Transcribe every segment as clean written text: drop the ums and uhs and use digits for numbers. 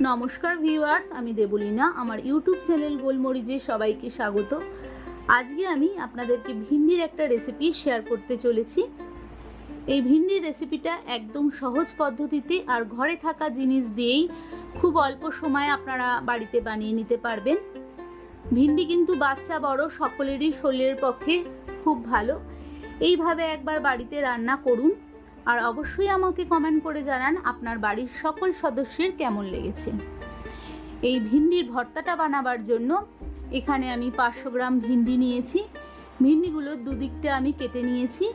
নমস্কার ভিউয়ার্স, আমি দেবলীনা। আমার ইউটিউব চ্যানেল গোলমরিচে সবাইকে স্বাগত। আজকে আমি আপনাদেরকে ভিন্ডির একটা রেসিপি শেয়ার করতে চলেছি। এই ভিন্ডির রেসিপিটা একদম সহজ পদ্ধতিতে আর ঘরে থাকা জিনিস দিয়েই খুব অল্প সময়ে আপনারা বাড়িতে বানিয়ে নিতে পারবেন। ভিন্ডি কিন্তু বাচ্চা বড় সকলেরই শরীরের পক্ষে খুব ভালো। এইভাবে একবার বাড়িতে রান্না করুন আর অবশ্যই আমাকে কমেন্ট করে জানান আপনার বাড়ির সকল সদস্যের কেমন লেগেছে। এই ভিন্ডির ভর্তাটা বানাবার জন্য এখানে আমি 500 গ্রাম ভিন্ডি নিয়েছি। ভিন্ডিগুলোর দুদিকটা আমি কেটে নিয়েছি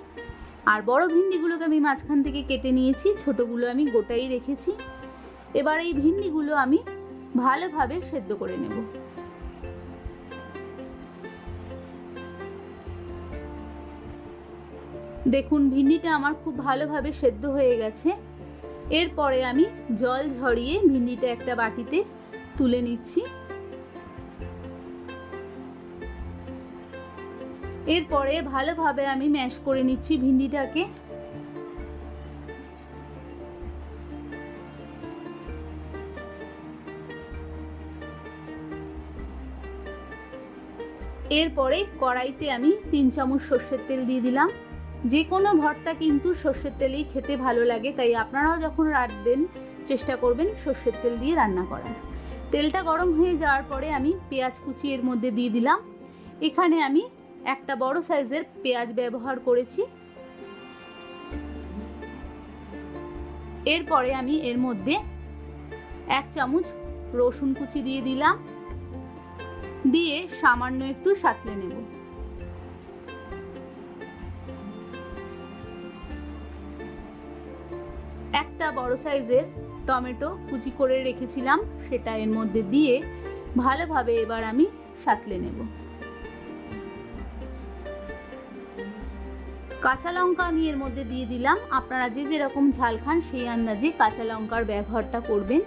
আর বড় ভিন্ডিগুলোকে আমি মাঝখান থেকে কেটে নিয়েছি, ছোটগুলো আমি গোটাই রেখেছি। এবার এই ভিন্ডিগুলো আমি ভালোভাবে সেদ্ধ করে নেব। দেখুন ভিন্ডিটা আমার খুব ভালোভাবে সেদ্ধ হয়ে গেছে। এরপরে আমি জল ঝরিয়ে ভিন্ডিটা একটা বাটিতে তুলে নিচ্ছি। এরপরে ভালোভাবে আমি ম্যাশ করে নিচ্ছি ভিন্ডিটাকে। এরপরে কড়াইতে আমি 3 চামচ সর্ষের তেল দিয়ে দিলাম। যে কোনো ভর্তা কিন্তু সর্ষের তেলেই খেতে ভালো লাগে, তাই আপনারাও যখন রাঁধবেন চেষ্টা করবেন সর্ষের তেল দিয়ে রান্না করার। তেলটা গরম হয়ে যাওয়ার পরে আমি পেঁয়াজ কুচি এর মধ্যে দিয়ে দিলাম। এখানে আমি একটা বড় সাইজের পেঁয়াজ ব্যবহার করেছি। এরপরে আমি এর মধ্যে 1 চামচ রসুন কুচি দিয়ে দিলাম, দিয়ে সামান্য একটু সাঁতলে নেব। একটা বড় সাইজের টমেটো কুচি করে রেখেছিলাম, সেটা এর মধ্যে দিয়ে ভালোভাবে এবার আমি সাঁতলে নেব। কাঁচা লঙ্কা আমি এর মধ্যে দিয়ে দিলাম। আপনারা যে যেরকম ঝাল খান সেই আন্দাজে কাঁচা লঙ্কার ব্যবহারটা করবেন।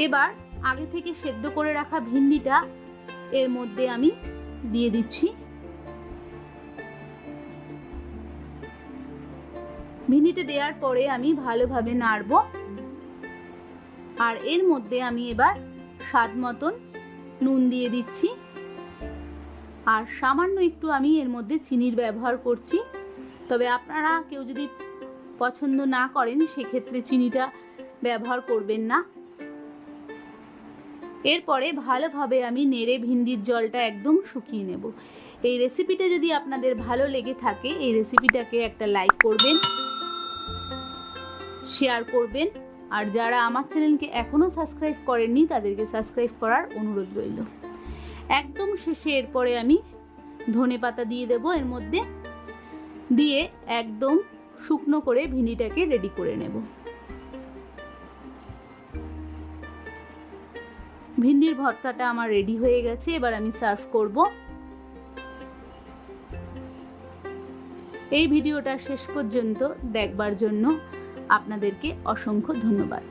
এবার আগে থেকে সেদ্ধ করে রাখা ভিন্ডিটা এর মধ্যে আমি দিয়ে দিচ্ছি। ভিন্ডিটা দেওয়ার পরে আমি ভালোভাবে নাড়ব। আর এর মধ্যে আমি এবার স্বাদ মতন নুন দিয়ে দিচ্ছি আর সামান্য একটু আমি এর মধ্যে চিনির ব্যবহার করছি। তবে আপনারা কেউ যদি পছন্দ না করেন সেক্ষেত্রে চিনিটা ব্যবহার করবেন না। এরপরে ভালোভাবে আমি নেড়ে ভিন্ডির জলটা একদম শুকিয়ে নেব। এই রেসিপিটা যদি আপনাদের ভালো লেগে থাকে এই রেসিপিটাকে একটা লাইক করবেন, শেয়ার করবেন, আর যারা আমার চ্যানেলকে এখনও সাবস্ক্রাইব করেননি তাদেরকে সাবস্ক্রাইব করার অনুরোধ রইল। একদম শেষে এরপরে আমি ধনেপাতা দিয়ে দেব এর মধ্যে, দিয়ে একদম শুকনো করে ভিন্ডিটাকে রেডি করে নেব। ভিন্ডির ভর্তাটা আমার রেডি হয়ে গেছে, এবার আমি সার্ভ করব। এই ভিডিওটা শেষ পর্যন্ত দেখবার জন্য আপনাদেরকে অসংখ্য ধন্যবাদ।